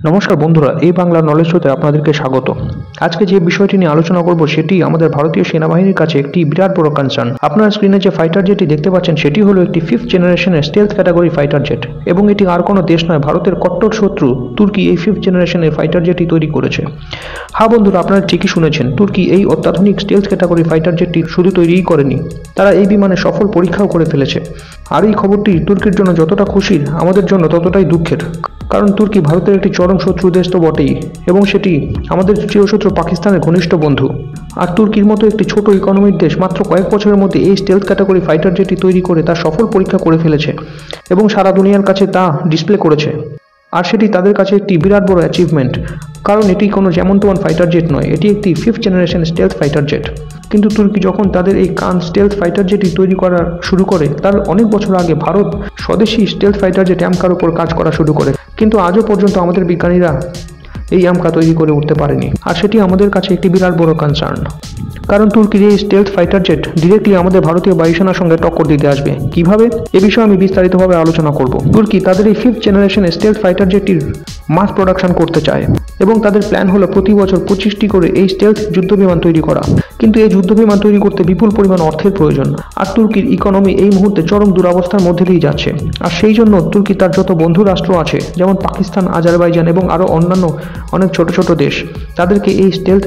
নমস্কার বন্ধুরা, এই বাংলা নলেজ শোতে আপনাদেরকে স্বাগত। আজকে যে বিষয়টি নিয়ে আলোচনা করব সেটি আমাদের ভারতীয় সেনাবাহিনীর কাছে একটি বিরাট বড় কনসার্ন। আপনার স্ক্রিনে যে ফাইটার জেটটি দেখতে পাচ্ছেন সেটি হলো একটি 5th জেনারেশনের স্টেলথ ক্যাটাগরি ফাইটার জেট, এবং এটি আর কোনো দেশ নয়, ভারতের কট্টর শত্রু তুর্কি এই 5th জেনারেশনের ফাইটার জেটটি তৈরি করেছে। হ্যাঁ বন্ধুরা, আপনারা ঠিকই শুনেছেন, তুর্কি এই অত্যাধুনিক স্টেলথ ক্যাটাগরি ফাইটার জেটটি শুধু তৈরিই করেনি, তারা এই বিমানে সফল পরীক্ষাও করে ফেলেছে। আর এই খবরটি তুর্কির জন্য যতটা খুশির, আমাদের জন্য ততটাই দুঃখের, কারণ তুর্কি ভারতের একটি চরম শত্রু দেশ তো বটেই, এবং সেটি আমাদের চিরশত্রু পাকিস্তানের ঘনিষ্ঠ বন্ধু। আর তুর্কির মতো একটি ছোট ইকোনমির দেশ মাত্র কয়েক বছরের মধ্যে এই স্টেলথ ক্যাটাগরি ফাইটার জেটটি তৈরি করে তার সফল পরীক্ষা করে ফেলেছে এবং সারা দুনিয়ার কাছে তা ডিসপ্লে করেছে। আর সেটি তাদের কাছে একটি বিরাট বড় অ্যাচিভমেন্ট, কারণ এটি কোনো যেমন তেমন ফাইটার জেট নয়, এটি একটি 5th generation stealth fighter jet. কিন্তু তুর্কি যখন তাদের এই কান স্টেলথ ফাইটার জেটটি তৈরি করা শুরু করে, তার অনেক বছর আগে ভারত স্বদেশী স্টেলথ ফাইটার জেট অ্যামকার উপর কাজ করা শুরু করে, কিন্তু আজও পর্যন্ত আমাদের বিজ্ঞানীরা এই অ্যামকা তৈরি করে উঠতে পারেনি। আর সেটি আমাদের কাছে একটি বিরাট বড় কনসার্ন, কারণ তুর্কির এই স্টেলথ ফাইটার জেট ডিরেক্টলি আমাদের ভারতীয় বায়ুসেনার সঙ্গে টক্কর দিতে আসবে। কিভাবে, এ বিষয়ে আমি বিস্তারিতভাবে আলোচনা করব। তুর্কি তাদের এই 5th generation stealth fighter জেটটির mass production করতে চায়, এবং তাদের প্ল্যান হলো প্রতি বছর 25টি করে এই স্টেলথ যুদ্ধবিমান তৈরি করা। কিন্তু এই যুদ্ধবিমান তৈরি করতে বিপুল পরিমাণ অর্থের প্রয়োজন, আর তুর্কির ইকোনমি এই মুহূর্তে চরম দুরবস্থার মধ্যে দিয়ে যাচ্ছে। আর সেই জন্য তুর্কি তার যত বন্ধু রাষ্ট্র আছে, যেমন পাকিস্তান, আজারবাইজান এবং আরও অন্যান্য অনেক ছোট ছোট দেশ, তাদেরকে এই স্টেলথ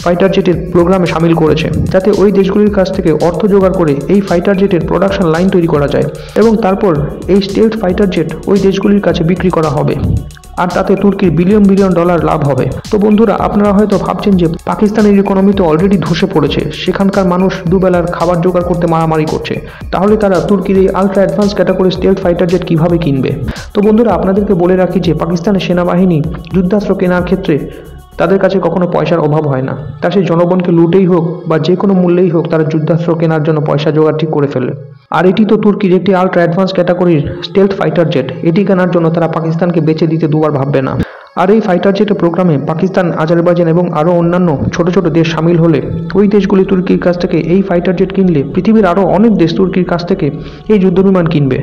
ফাইটার জেটের প্রোগ্রামে সামিল করেছে, যাতে ওই দেশগুলির কাছ থেকে অর্থ জোগাড় করে এই ফাইটার জেটের প্রোডাকশন লাইন তৈরি করা যায়, এবং তারপর এই স্টেলথ ফাইটার জেট ওই দেশগুলির কাছে বিক্রি করা হবে, আর তাতে তুর্কির বিলিয়ন বিলিয়ন ডলার লাভ হবে। তো বন্ধুরা, আপনারা হয়তো ভাবছেন যে পাকিস্তানের ইকোনমি তো অলরেডি ধসে পড়েছে, সেখানকার মানুষ দুবেলার খাবার জোগাড় করতে মারামারি করছে, তাহলে তারা তুর্কির এই ultra advance category stealth fighter jet কিভাবে কিনবে? তো বন্ধুরা, আপনাদেরকে বলে রাখি যে পাকিস্তানের সেনাবাহিনী যুদ্ধাস্ত্র কেনার ক্ষেত্রে তাদের কাছে কখনো পয়সার অভাব হয় না। তা সে জনগণকে লুটেই হোক বা যে কোনো মূল্যেই হোক, তারা যুদ্ধাস্ত্র কেনার জন্য পয়সা জোগাড় ঠিক করে ফেলে। আর এটি তো তুর্কির একটি আলট্রা অ্যাডভান্স ক্যাটাগরির স্টেলথ ফাইটার জেট, এটি কেনার জন্য তারা পাকিস্তানকে বেচে দিতে দুবার ভাববে না। আর এই ফাইটার জেটের প্রোগ্রামে পাকিস্তান, আজারবাইজান এবং আরও অন্যান্য ছোট ছোট দেশ সামিল হলে, ওই দেশগুলি তুর্কির কাছ থেকে এই ফাইটার জেট কিনলে পৃথিবীর আরও অনেক দেশ তুর্কির কাছ থেকে এই যুদ্ধবিমান কিনবে।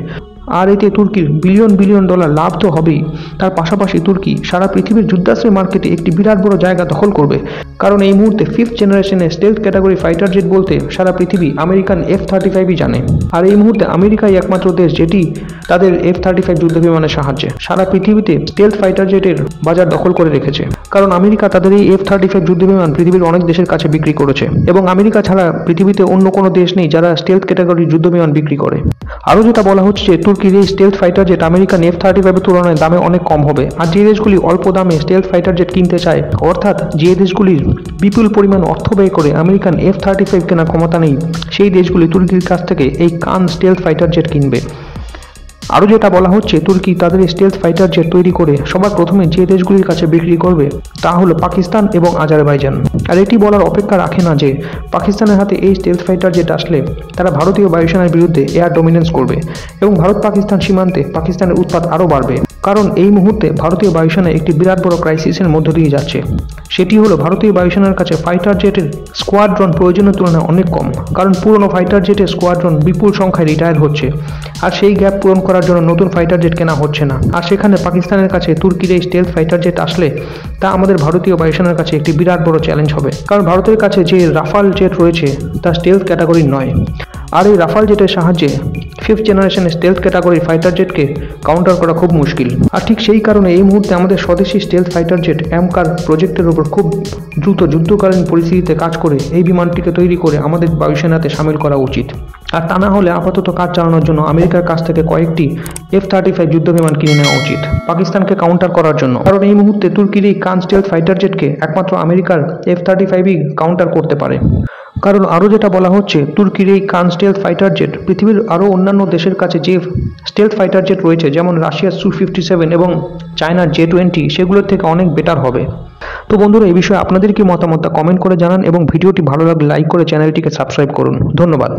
আর এতে তুর্কির বিলিয়ন বিলিয়ন ডলার লাভ তো হবেই, তার পাশাপাশি তুর্কি সারা পৃথিবীর যুদ্ধাস্ত্রের মার্কেটে একটি বিরাট বড় জায়গা দখল করবে, কারণ এই মুহূর্তে 5th জেনারেশনের স্টেলথ ক্যাটাগরি ফাইটার জেট বলতে সারা পৃথিবী আমেরিকান F-35ই জানে। আর এই মুহূর্তে আমেরিকাই একমাত্র দেশ যেটি তাদের F-35 যুদ্ধবিমানের সাহায্যে সারা পৃথিবীতে স্টেলথ ফাইটার জেটের বাজার দখল করে রেখেছে, কারণ আমেরিকা তাদের এই F-35 যুদ্ধবিমান পৃথিবীর অনেক দেশের কাছে বিক্রি করেছে, এবং আমেরিকা ছাড়া পৃথিবীতে অন্য কোনো দেশ নেই যারা স্টেলথ ক্যাটাগরির যুদ্ধবিমান বিক্রি করে। আরও যেটা বলা হচ্ছে যে তুর্কির এই stealth fighter jet American F-35 এর তুলনায় দামে অনেক কম হবে। আর যে দেশগুলি অল্প দামে স্টেলথ ফাইটার জেট কিনতে চায়, অর্থাৎ যে দেশগুলির বিপুল পরিমাণ অর্থ ব্যয় করে আমেরিকান F-35 কেনার ক্ষমতা নেই, সেই দেশগুলি তুর্কির কাছ থেকে এই কান স্টেলথ ফাইটার জেট কিনবে। আরও যেটা বলা হচ্ছে, তুর্কি তাদের স্টেলথ ফাইটার জেট তৈরি করে সবার প্রথমে যে দেশগুলির কাছে বিক্রি করবে তা হলো পাকিস্তান এবং আজারবাইজান। আর এটি বলার অপেক্ষা রাখে না যে পাকিস্তানের হাতে এই স্টেলথ ফাইটার জেট আসলে তারা ভারতীয় বায়ুসেনার বিরুদ্ধে এয়ার ডমিনেন্স করবে, এবং ভারত পাকিস্তান সীমান্তে পাকিস্তানের উৎপাত আরও বাড়বে, কারণ এই মুহূর্তে ভারতীয় বায়ুসেনা একটি বিরাট বড় ক্রাইসিসের মধ্য দিয়ে যাচ্ছে। সেটি হলো ভারতীয় বায়ুসেনার কাছে ফাইটার জেটের স্কোয়াড্রন প্রয়োজনের তুলনায় অনেক কম, কারণ পুরনো ফাইটার জেটের স্কোয়াড্রন বিপুল সংখ্যায় রিটায়ার হচ্ছে, আর সেই গ্যাপ পূরণ করার জন্য নতুন ফাইটার জেট কেনা হচ্ছে না। আর সেখানে পাকিস্তানের কাছে তুর্কির এই স্টেলথ ফাইটার জেট আসলে তা আমাদের ভারতীয় বায়ুসেনার কাছে একটি বিরাট বড় চ্যালেঞ্জ হবে, কারণ ভারতের কাছে যে রাফাল জেট রয়েছে তা স্টেলথ ক্যাটাগরির নয়। আর এই রাফাল জেটের সাহায্যে 5th জেনারেশনের স্টেলথ ক্যাটাগরি ফাইটার জেটকে কাউন্টার করা খুব মুশকিল। আর ঠিক সেই কারণে এই মুহূর্তে আমাদের স্বদেশী স্টেলথ ফাইটার জেট অ্যামকার প্রজেক্টের উপর খুব দ্রুত যুদ্ধকালীন পরিস্থিতিতে কাজ করে এই বিমানটিকে তৈরি করে আমাদের বায়ুসেনাতে সামিল করা উচিত। আর তা না হলে আপাতত কাজ চালানোর জন্য আমেরিকার কাছ থেকে কয়েকটি F-35 যুদ্ধবিমান কিনে নেওয়া উচিত পাকিস্তানকে কাউন্টার করার জন্য, কারণ এই মুহূর্তে তুর্কির এই কান স্টেলথ ফাইটার জেটকে একমাত্র আমেরিকার F-35ই কাউন্টার করতে পারে। কারণ আরও যেটা বলা হচ্ছে, তুর্কির এই কান স্টেলথ ফাইটার জেট পৃথিবীর আরও অন্যান্য দেশের কাছে যে স্টেলথ ফাইটার জেট রয়েছে, যেমন রাশিয়ার Su-57 এবং চায়নার J-20, সেগুলোর থেকে অনেক বেটার হবে। তো বন্ধুরা, এই বিষয়ে আপনাদের কি মতামত তা কমেন্ট করে জানান, এবং ভিডিওটি ভালো লাগলে লাইক করে চ্যানেলটিকে সাবস্ক্রাইব করুন। ধন্যবাদ।